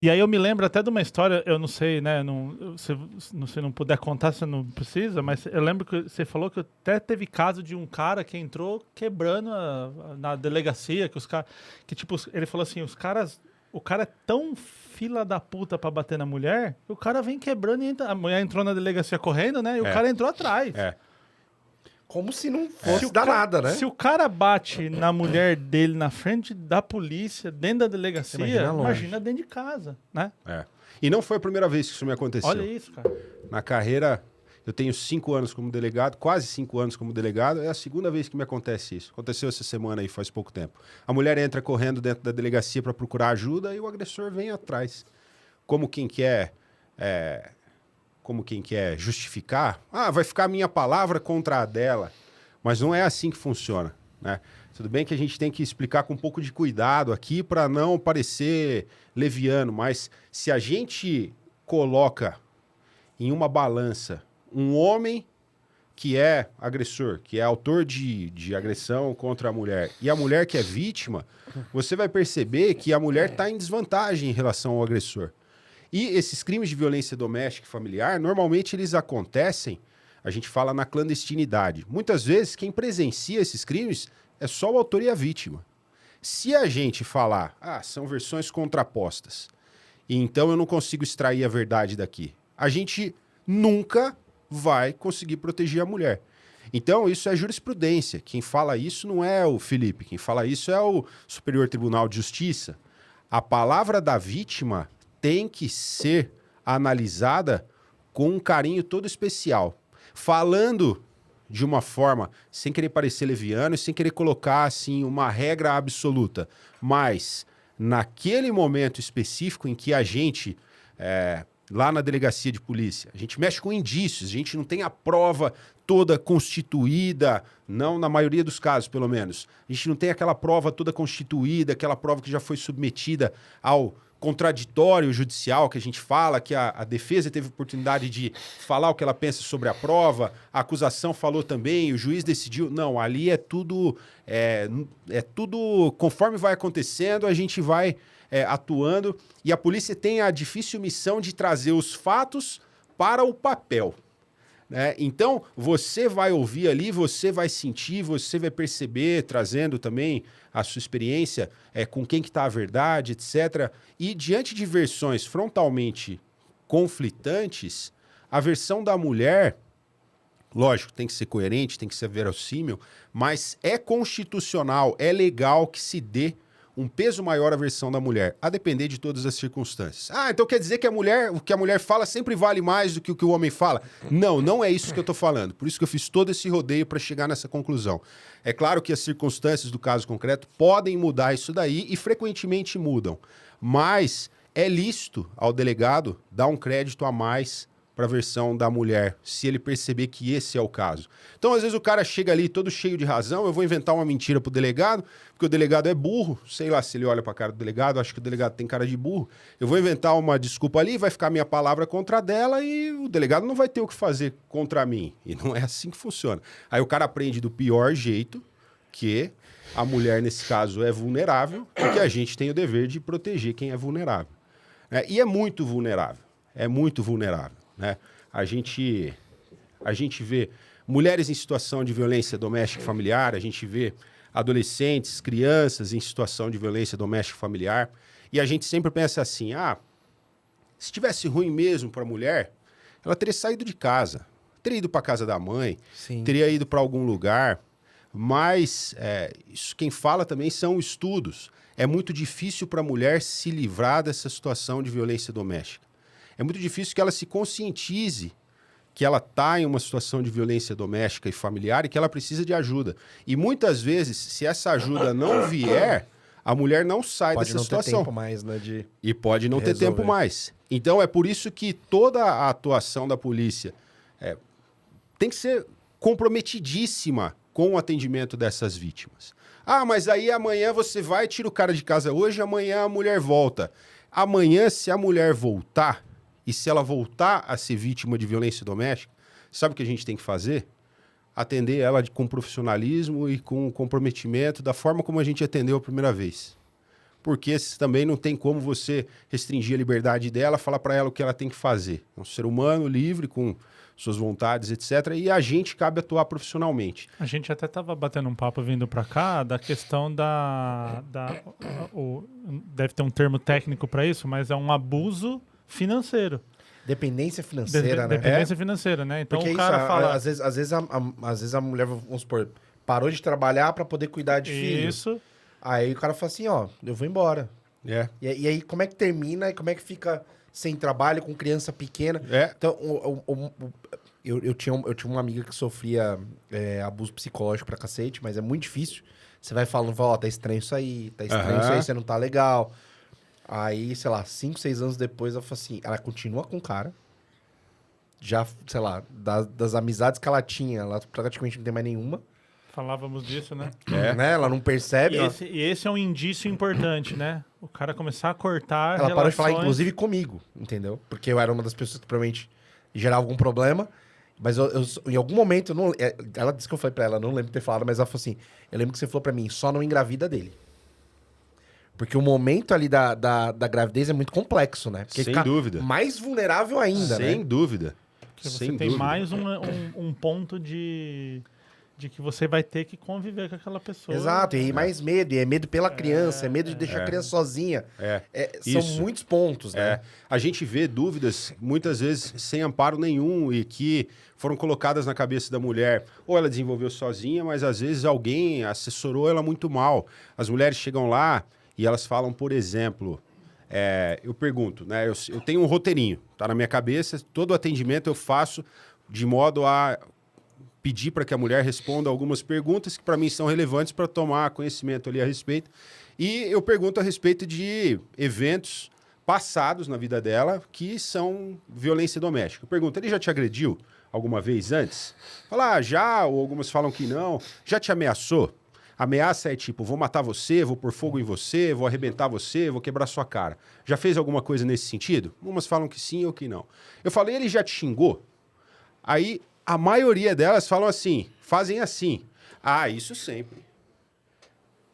E aí eu me lembro até de uma história, eu não sei, né, se não puder contar, você não precisa, mas eu lembro que você falou que até teve caso de um cara que entrou quebrando na delegacia, que os caras, que tipo, ele falou assim, o cara é tão fila da puta pra bater na mulher, que o cara vem quebrando e a mulher entrou na delegacia correndo, né, e o É, cara entrou atrás. é. Como se não Se fosse dar nada, né? se o cara bate na mulher dele na frente da polícia, dentro da delegacia, Imagina longe. imagina dentro de casa, né? É. E não foi a primeira vez que isso me aconteceu. Olha isso, cara. Na carreira, eu tenho 5 anos como delegado, quase 5 anos como delegado, é a segunda vez que me acontece isso. Aconteceu essa semana aí, faz pouco tempo. A mulher entra correndo dentro da delegacia para procurar ajuda e o agressor vem atrás. Como quem quer, como quem quer justificar, vai ficar a minha palavra contra a dela. Mas não é assim que funciona, né? Tudo bem que a gente tem que explicar com um pouco de cuidado aqui para não parecer leviano, mas se a gente coloca em uma balança um homem que é agressor, que é autor de agressão contra a mulher, e a mulher que é vítima, você vai perceber que a mulher está em desvantagem em relação ao agressor. E esses crimes de violência doméstica e familiar, normalmente eles acontecem, a gente fala na clandestinidade. Muitas vezes quem presencia esses crimes é só o autor e a vítima. Se a gente falar, são versões contrapostas, e então eu não consigo extrair a verdade daqui, a gente nunca vai conseguir proteger a mulher. Então, isso é jurisprudência. Quem fala isso não é o Felipe, quem fala isso é o Superior Tribunal de Justiça. A palavra da vítima tem que ser analisada com um carinho todo especial. Falando de uma forma, sem querer parecer leviano e sem querer colocar assim uma regra absoluta, mas naquele momento específico em que a gente, lá na delegacia de polícia, a gente mexe com indícios, a gente não tem a prova toda constituída, não na maioria dos casos, pelo menos. A gente não tem aquela prova toda constituída, aquela prova que já foi submetida ao contraditório judicial, que a gente fala, que a defesa teve oportunidade de falar o que ela pensa sobre a prova, a acusação falou também, o juiz decidiu. Não, ali é tudo conforme vai acontecendo, a gente vai atuando, e a polícia tem a difícil missão de trazer os fatos para o papel. Então, você vai ouvir ali, você vai sentir, você vai perceber, trazendo também a sua experiência com quem que está a verdade, etc. E diante de versões frontalmente conflitantes, a versão da mulher, lógico, tem que ser coerente, tem que ser verossímil, mas é constitucional, é legal que se dê um peso maior à versão da mulher, a depender de todas as circunstâncias. Então quer dizer que o que a mulher fala sempre vale mais do que o que o homem fala? Não, não é isso que eu estou falando. Por isso que eu fiz todo esse rodeio para chegar nessa conclusão. É claro que as circunstâncias do caso concreto podem mudar isso daí e frequentemente mudam. Mas é lícito ao delegado dar um crédito a mais para a versão da mulher, se ele perceber que esse é o caso. Então, às vezes, o cara chega ali todo cheio de razão, eu vou inventar uma mentira pro delegado, porque o delegado é burro, sei lá se ele olha para a cara do delegado, acho que o delegado tem cara de burro, eu vou inventar uma desculpa ali, vai ficar minha palavra contra a dela e o delegado não vai ter o que fazer contra mim. E não é assim que funciona. Aí o cara aprende do pior jeito, que a mulher, nesse caso, é vulnerável, e que a gente tem o dever de proteger quem é vulnerável. E é muito vulnerável, né? A gente vê mulheres em situação de violência doméstica e familiar, a gente vê adolescentes, crianças em situação de violência doméstica e familiar, e a gente sempre pensa assim, se tivesse ruim mesmo para a mulher, ela teria saído de casa, teria ido para a casa da mãe, Sim. teria ido para algum lugar, mas isso quem fala também são estudos. É muito difícil para a mulher se livrar dessa situação de violência doméstica. É muito difícil que ela se conscientize que ela está em uma situação de violência doméstica e familiar e que ela precisa de ajuda. E muitas vezes, se essa ajuda não vier, a mulher não sai dessa situação. Pode não ter tempo mais, né? E pode não ter tempo mais. Então, é por isso que toda a atuação da polícia tem que ser comprometidíssima com o atendimento dessas vítimas. Mas aí amanhã você vai, tira o cara de casa hoje, amanhã a mulher volta. Amanhã, se a mulher voltar, e se ela voltar a ser vítima de violência doméstica, sabe o que a gente tem que fazer? Atender ela com profissionalismo e com comprometimento da forma como a gente atendeu a primeira vez. porque também não tem como você restringir a liberdade dela, falar para ela o que ela tem que fazer. É um ser humano livre, com suas vontades, etc. E a gente cabe atuar profissionalmente. A gente até estava batendo um papo vindo para cá da questão deve ter um termo técnico para isso, mas é um abuso financeiro. Dependência financeira, né? Dependência financeira, né? Então Porque o cara isso, fala... às vezes a mulher, vamos supor, parou de trabalhar pra poder cuidar de filho. Isso. Aí o cara fala assim, ó, eu vou embora. É. E aí como é que termina e como é que fica sem trabalho, com criança pequena? É. Então, eu tinha uma amiga que sofria abuso psicológico pra cacete, mas é muito difícil. Você vai falando, ó, tá estranho isso aí, você não tá legal. Aí, sei lá, 5, 6 anos depois, ela falou assim, ela continua com o cara. Já, sei lá, das amizades que ela tinha, ela praticamente não tem mais nenhuma. Falávamos disso, né? Né? Ela não percebe. E esse é um indício importante, né? O cara começar a cortar Ela parou de falar, relações... inclusive, comigo, entendeu? Porque eu era uma das pessoas que provavelmente gerava algum problema. Mas eu em algum momento, ela disse que eu falei pra ela, não lembro de ter falado, mas ela falou assim, eu lembro que você falou pra mim, só não engravida dele. Porque o momento ali da gravidez é muito complexo, né? Porque Sem fica dúvida. mais vulnerável ainda, Sem né? dúvida. Porque você Sem tem dúvida. mais um ponto de que você vai ter que conviver com aquela pessoa. Exato, e mais medo, e é medo pela criança, é medo de deixar a criança sozinha. São Isso. muitos pontos, né? É. A gente vê dúvidas, muitas vezes, sem amparo nenhum e que foram colocadas na cabeça da mulher. Ou ela desenvolveu sozinha, mas às vezes alguém assessorou ela muito mal. As mulheres chegam lá e elas falam, por exemplo, eu pergunto, né? Eu tenho um roteirinho, tá na minha cabeça, todo atendimento eu faço de modo a pedir para que a mulher responda algumas perguntas que para mim são relevantes para tomar conhecimento ali a respeito. E eu pergunto a respeito de eventos passados na vida dela que são violência doméstica. Eu pergunto, ele já te agrediu alguma vez antes? Fala, já, ou algumas falam que não. Já te ameaçou? Ameaça é tipo, vou matar você, vou pôr fogo em você, vou arrebentar você, vou quebrar sua cara. Já fez alguma coisa nesse sentido? Umas falam que sim ou que não. Eu falei, ele já te xingou? Aí a maioria delas falam assim, fazem assim. Ah, isso sempre.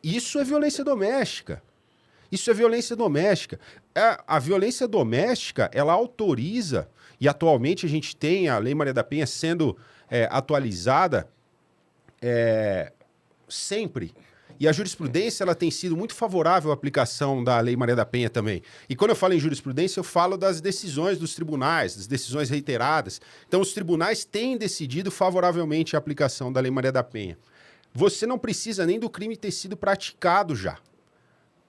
Isso é violência doméstica. Isso é violência doméstica. A violência doméstica, ela autoriza, e atualmente a gente tem a Lei Maria da Penha sendo atualizada sempre. E a jurisprudência ela tem sido muito favorável à aplicação da Lei Maria da Penha também. E quando eu falo em jurisprudência, eu falo das decisões dos tribunais, das decisões reiteradas. Então, os tribunais têm decidido favoravelmente a aplicação da Lei Maria da Penha. Você não precisa nem do crime ter sido praticado já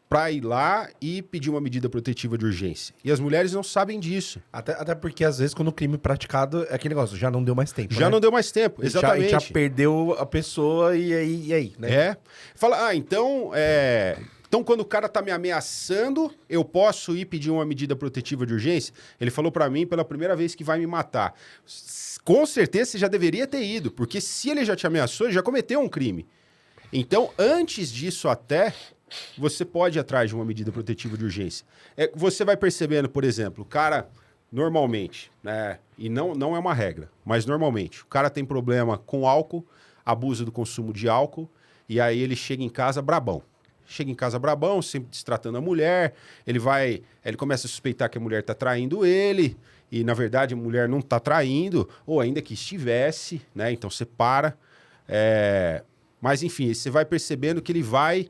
para ir lá e pedir uma medida protetiva de urgência. E as mulheres não sabem disso. Até porque, às vezes, quando o crime é aquele negócio, já não deu mais tempo, Já né? não deu mais tempo, exatamente. Já perdeu a pessoa e aí, né? Fala, então quando o cara tá me ameaçando, eu posso ir pedir uma medida protetiva de urgência? Ele falou para mim pela primeira vez que vai me matar. Com certeza você já deveria ter ido, porque se ele já te ameaçou, ele já cometeu um crime. Então, antes disso até, você pode ir atrás de uma medida protetiva de urgência. Você vai percebendo, por exemplo, o cara, normalmente, né, e não é uma regra, mas normalmente, o cara tem problema com álcool, abusa do consumo de álcool, e aí ele chega em casa brabão. Chega em casa brabão, sempre destratando a mulher, ele começa a suspeitar que a mulher está traindo ele, e na verdade a mulher não está traindo, ou ainda que estivesse, né? Então você para. Mas enfim, você vai percebendo que ele vai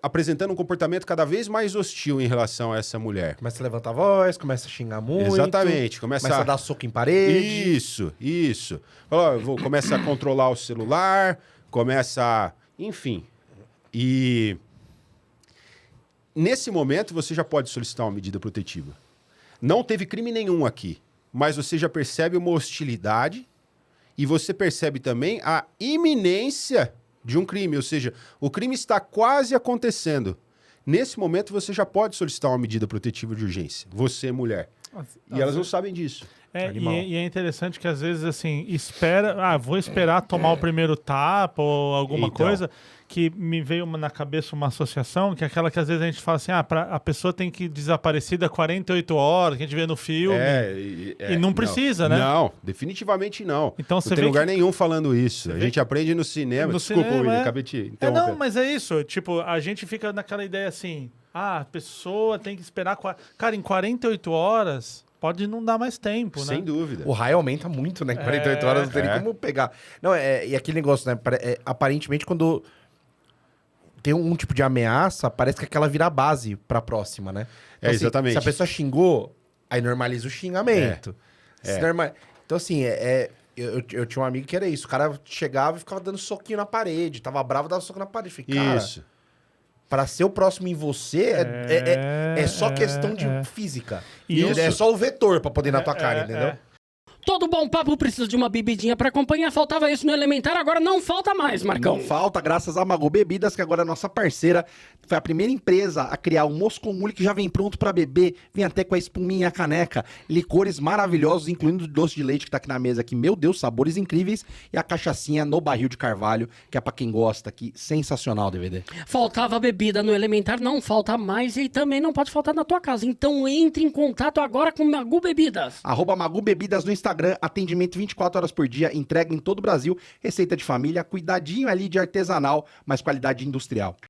apresentando um comportamento cada vez mais hostil em relação a essa mulher. Começa a levantar a voz, começa a xingar muito. Exatamente. Começa a dar soco em parede. Isso. Começa a controlar o celular, enfim. E nesse momento você já pode solicitar uma medida protetiva. Não teve crime nenhum aqui, mas você já percebe uma hostilidade e você percebe também a iminência de um crime, ou seja, o crime está quase acontecendo. Nesse momento você já pode solicitar uma medida protetiva de urgência, você, mulher. E elas não sabem disso. Animal. E é interessante que às vezes, assim, vou esperar tomar o primeiro tapa ou alguma Então. coisa, que me veio na cabeça uma associação, que é aquela que às vezes a gente fala assim, a pessoa tem que desaparecer 48 horas, que a gente vê no filme, e não precisa, né? Não, definitivamente não. Então, não você tem vê lugar que- nenhum falando isso. A vê gente aprende no cinema. No Desculpa, cinema, William, é. acabei de te Não, interromper. mas é isso. Tipo, a gente fica naquela ideia assim, a pessoa tem que esperar... Cara, em 48 horas, pode não dar mais tempo, né? Sem dúvida. O raio aumenta muito, né? Em 48 horas não tem nem como pegar. Não, e aquele negócio, né? Aparentemente, quando tem um tipo de ameaça, parece que aquela vira a base pra próxima, né? Então, assim, exatamente. se a pessoa xingou, aí normaliza o xingamento. Então, assim, eu tinha um amigo que era isso. O cara chegava e ficava dando soquinho na parede. Tava bravo, dava soco na parede. Falei, cara, Isso. pra ser o próximo em você, é só questão de física. Isso. É só o vetor pra poder ir na tua cara, entendeu? Todo bom papo precisa de uma bebidinha pra acompanhar. Faltava isso no Elementar, agora não falta mais, Marcão. Não falta, graças a Magu Bebidas, que agora é nossa parceira. Foi a primeira empresa a criar o Moscou Mule, que já vem pronto pra beber. Vem até com a espuminha e a caneca. Licores maravilhosos, incluindo o doce de leite que tá aqui na mesa. Aqui, meu Deus, sabores incríveis. E a cachaçinha no barril de carvalho, que é pra quem gosta aqui. Sensacional, DVD. Faltava bebida no Elementar, não falta mais e também não pode faltar na tua casa. Então entre em contato agora com Magu Bebidas. @Magu Bebidas no Instagram, atendimento 24 horas por dia, entrega em todo o Brasil, receita de família, cuidadinho ali de artesanal, mas qualidade industrial.